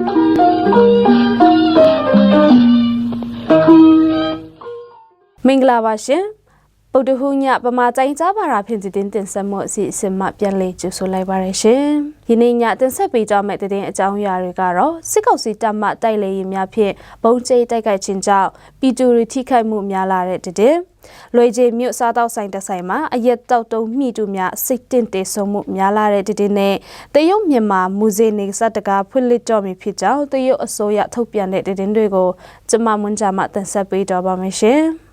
မင်္ဂလာပါရှင်ဗုဒ္ဓဟူးညပမာတိုင်းကြားပါတာဖြစ်တဲ့တင်ဆက်မှုအစီအစဉ်မှပြန်လည်ကြိုဆိုလိုက်ပါရရှင်။ဒီနေ့ညတင်ဆက်ပေးကြမယ့်တဲ့အကြောင်းအရာတွေကတော့စစ်ကောင်စီတပ်မှတိုက်လေရင်များဖြင့်ဘုံကျိတိုက်ခိုက်ခြင်းကြောင့်ပြည်သူတွေထိခိုက်မှုများလာတဲ့တဲ့လွေကျေမြို့စားတောက်ဆိုင်တဆိုင်မှာအရက်တောက်တုံးမိတူများစိတ်တင့်တေဆုံးမှုများလာတဲ့တဲ့နဲ့တရုတ်မြန်မာမူဇေနေစတကာဖွင့်လှစ်တော်မူဖြစ်ကြောင်းတရုတ်အစိုးရထုတ်ပြန်တဲ့တဲ့တွေကိုကျမမွန်းကြမှာတင်ဆက်ပေးတော့ပါမယ်ရှင်။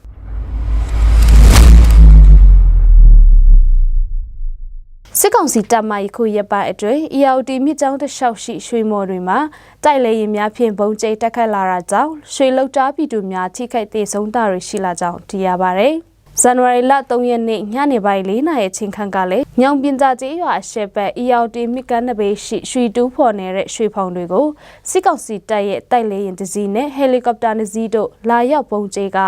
စစ်ကောင်စီတပ်မှယခုရက်ပိုင်းအတွင်း EOD မြစ်ကြောင်းတစ်လျှောက်ရှိရွှေမော်တွေမှာတိုက်လေရင်များဖြင့်ဘုံကျိတက်ခတ်လာတာကြောင့်ရွှေလောက်တားပြည်သူများထိခိုက်ဒေဆုံးတာတွေရှိလာကြောင်းသိရပါတယ်။ဇန်နဝါရီလ3ရက်နေ့ညနေပိုင်း4နာရီချင်းခန့်ကလည်းညောင်ပင်ကြားကျေးရွာအရှေ့ဘက် EOD မြစ်ကမ်းနဘေးရှိရွှေတူးဖော်နေတဲ့ရွှေဖောင်တွေကိုစစ်ကောင်စီတပ်ရဲ့တိုက်လေရင်တစ်စီးနဲ့ဟယ်လီကော်ပတာတစ်စီးတို့လာရောက်ဘုံကျိက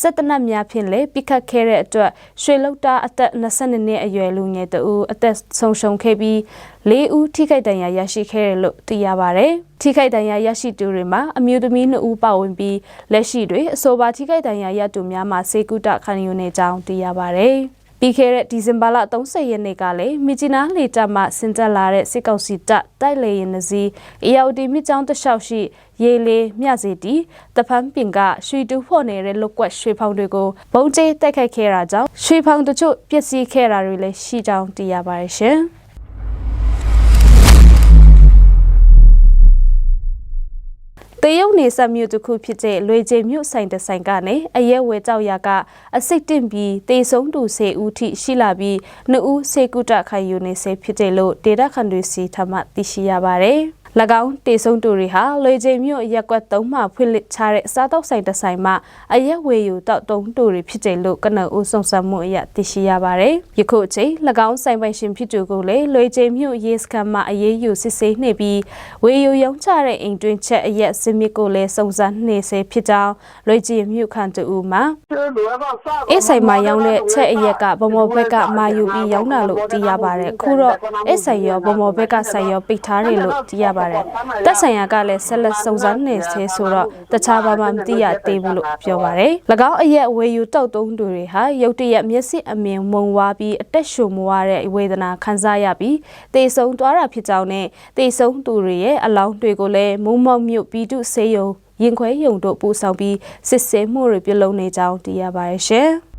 စစ်တနက်များဖြင့်လည်းပိခတ်ခဲ့တဲ့အတွက်ရွှေလောက်တာအသက်22နှစ်အရွယ်လူငယ်တဦးအသက်ဆုံးရှုံးခဲ့ပြီး4ဦးထိခိုက်ဒဏ်ရာရရှိခဲ့တယ်လို့သိရပါတယ်။ထိခိုက်ဒဏ်ရာရရှိသူတွေမှာအမျိုးသမီး2ဦးပါဝင်ပြီးလက်ရှိတွင်အဆိုပါထိခိုက်ဒဏ်ရာရသူများမှာစေကုတခံယူနေကြောင်းသိရပါတယ်။ပြီးခဲ့တဲ့ဒီဇင်ဘာလ30ရက်နေ့ကလည်းမြစ်နာလေတပ်မှဆင်တက်လာတဲ့စစ်ကောင်စီတပ်တိုက်လေရင်စီEOD မြစ်ကြောင်းတစ်လျှောက်ရှိရေလေမြစီတီတဖန်ပင်ကရွှေတူဖော်နေတဲ့လုတ်ကွက်ရွှေဖောင်တွေကိုဘုံကျဲတိုက်ခိုက်ခဲ့တာကြောင့်ရွှေဖောင်တချို့ပျက်စီးခဲ့တာတွေလည်းရှိကြောင်းသိရပါတယ်ရှင်။တရုတ်နေဆက်မြို့တစ်ခုဖြစ်တဲ့လွေကျေမြို့ဆိုင်တဆိုင်ကနေအရဲဝဲကြောက်ရကအစိတ်တင်ပြီးတေဆုံးသူ10ဦးထိရှိလာပြီး2ဦးစေကုတခံယူနေစေဖြစ်တယ်လို့ဒေတာခန်တွေစီထမှသိရှိရပါတယ်။၎င်းတေဆုံးသူတွေဟာလွေကျေမြို့ရက်ကွက်3မှဖွင့်လှစ်ချတဲ့စားတောက်ဆိုင်တဆိုင်မှာအရက်ဝေယူတောက်တုံးသူတွေဖြစ်တယ်လို့ကနဦးစုံစမ်းမှုအရသိရှိရပါတယ်။ယခုအချိန်၎င်းဆိုင်ပိုင်ရှင်ဖြစ်သူကိုလည်းလွေကျေမြို့ရေးစခန်းမှာအရေးယူစစ်ဆေးနေပြီးဝေယူရောင်းချတဲ့အိမ်တွင်းချက်အရက်စစ်မြစ်ကိုလည်းစုံစမ်းနေစေဖြစ်ကြောင်းလွေကျေမြို့ခန့်တူမှာအဆိုင်မှာရောင်းတဲ့ချက်အရက်ကဗမော်ဘက်ကမာယူပြီးရောင်းတာလို့သိရပါတယ်။ခုတော့အဆိုင်ရောဗမော်ဘက်ကဆိုင်ရောပိတ်ထားတယ်လို့သိရပါတယ်တက်ဆိုင်ရာကလည်းဆက်လက်စုံစမ်းနေသေးဆိုတော့တခြားဘာမှမသိရသေးဘူးလို့ပြောပါတယ်။၎င်းအရက်ဝေယူတောက်တုံးသူတွေဟာရုတ်တရက်မျက်စိအမြင်မုံဝါပြီးအသက်ရှူမွားတဲ့ဝေဒနာခံစားရပြီးတေဆုံးသွားတာဖြစ်ကြောင်းနဲ့တေဆုံးသူတွေရဲ့အလောင်းတွေကိုလည်းမုံမောက်မြို့ပြည်သူ့ဆေးရုံရင်ခွဲရုံတို့ပို့ဆောင်ပြီးစစ်ဆေးမှုတွေပြုလုပ်နေကြောင်းသိရပါတယ်ရှင်။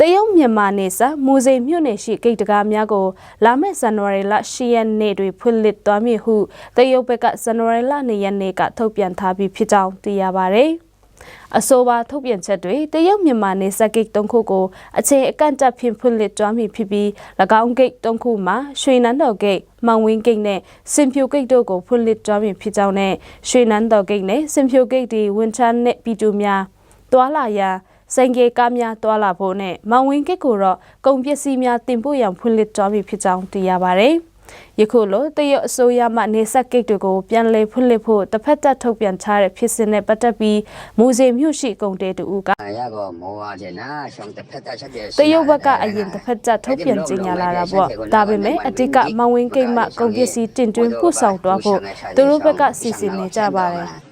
တရုတ်မြန်မာနယ်စပ်မူဇေမြို့နယ်ရှိဂိတ်တကားများကိုလာမယ့်ဇန်နဝါရီလ10ရက်နေ့တွင်ဖွင့်လှစ်သွားမည်ဟုတရုတ်ဘက်ကဇန်နဝါရီလ2ရက်နေ့ကထုတ်ပြန်ထားပြီးဖြစ်ကြောင်းသိရပါတယ်။အဆိုပါထုတ်ပြန်ချက်တွေတရုတ်မြန်မာနယ်စပ်ဂိတ်3ခုကိုအချိန်အကန့်အသတ်ဖြင့်ဖွင့်လှစ်သွားမည်ဖြစ်ပြီး၎င်းဂိတ်3ခုမှာရွှေနန်းတော်ဂိတ်မောင်ဝင်းဂိတ်နဲ့စင်ဖြူဂိတ်တို့ကိုဖွင့်လှစ်သွားမည်ဖြစ်ကြောင်းနဲ့ရွှေနန်းတော်ဂိတ်နဲ့စင်ဖြူဂိတ်ဒီဝန်ထမ်းနဲ့ပြည်သူများတွာလာရန်ဆိုင်ကကားများတွာလာဖို့နဲ့မောင်ဝင်းကိတ်ကိုတော့ကုန်ပစ္စည်းများတင်ပို့ရန်ဖွင့်လှစ်သွားပြီဖြစ်ကြောင်းသိရပါတယ်။ယခုလိုတရုတ်အစိုးရမှနေဆက်ကိတ်တွေကိုပြန်လည်ဖွင့်လှစ်ဖို့တစ်ဖက်သက်ထုတ်ပြန်ထားတဲ့ဖြစ်စဉ်နဲ့ပတ်သက်ပြီးမူဇေမြို့ရှိကုန်တဲတူကတရုတ်ဘက်ကအရင်တစ်ဖက်သက်ထုတ်ပြန်ကြေညာလာတာပေါ့။ဒါပေမဲ့အတိကမောင်ဝင်းကိတ်မှကုန်ပစ္စည်းတင်သွင်းပို့ဆောင်သွားဖို့သူတို့ဘက်ကစီစဉ်နေကြပါတယ်။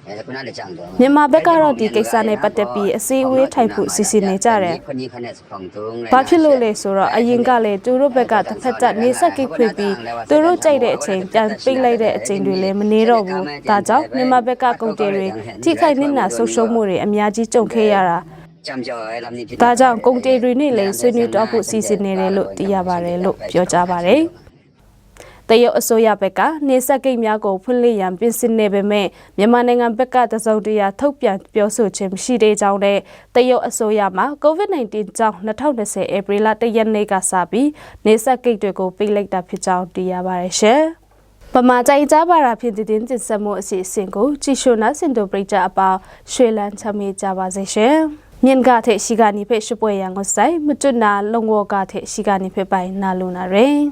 မြန်မာဘက်ကတော့ဒီကိစ္စနဲ့ပတ်သက်ပြီးအစည်းအဝေးထိုင်ဖို့စီစဉ်နေကြတယ်။ဘာဖြစ်လို့လဲဆိုတော့အရင်ကလည်းသူတို့ဘက်ကတစ်ဖက်သက်နေဆက်ကိတ်ဖွင့်ပြီးသူတို့ကြိုက်တဲ့အချိန်ပြန်ပိတ်လိုက်တဲ့အချိန်တွေလည်းမနေတော့ဘူး။ဒါကြောင့်မြန်မာဘက်ကကုန်တယ်တွေထိခိုက်နေတာဆုံးရှုံးမှုတွေအများကြီးကြုံခဲ့ရတာ။ဒါကြောင့်ကုန်တယ်တွေနဲ့လည်းဆွေးနွေးတော့ဖို့စီစဉ်နေတယ်လို့သိရပါတယ်လို့ပြောကြပါတယ်။တရုတ်အစိုးရဘက်ကနေဆက်ကိတ်များကိုဖွင့်လှစ်ရန်ပြင်ဆင်နေပေမဲ့မြန်မာနိုင်ငံဘက်ကတစုံတရာထုတ်ပြန်ပြောဆိုခြင်းမရှိသေးကြောင်းနဲ့တရုတ်အစိုးရမှာ COVID-19 ကြောင့်2020ဧပြီလ1ရက်နေ့ကစပြီးနေဆက်ကိတ်တွေကိုပိတ်လိုက်တာဖြစ်ကြောင်းသိရပါတယ်ရှင်။ပမာတိုင်းကြပါတာဖြစ်တဲ့တင်ဆက်မှုအစီအစဉ်ကိုကြည့်ရှုနာဆင်တို့ပရိသတ်အပေါင်းရွှေလန်းချမေကြပါစေရှင်။မြင်ကတဲ့ရှိကနေဖက်ရှပွဲရန်ကိုဆိုင်မတွနာလုံဝကတဲ့ရှိကနေဖက်ပိုင်နာလူနာရင်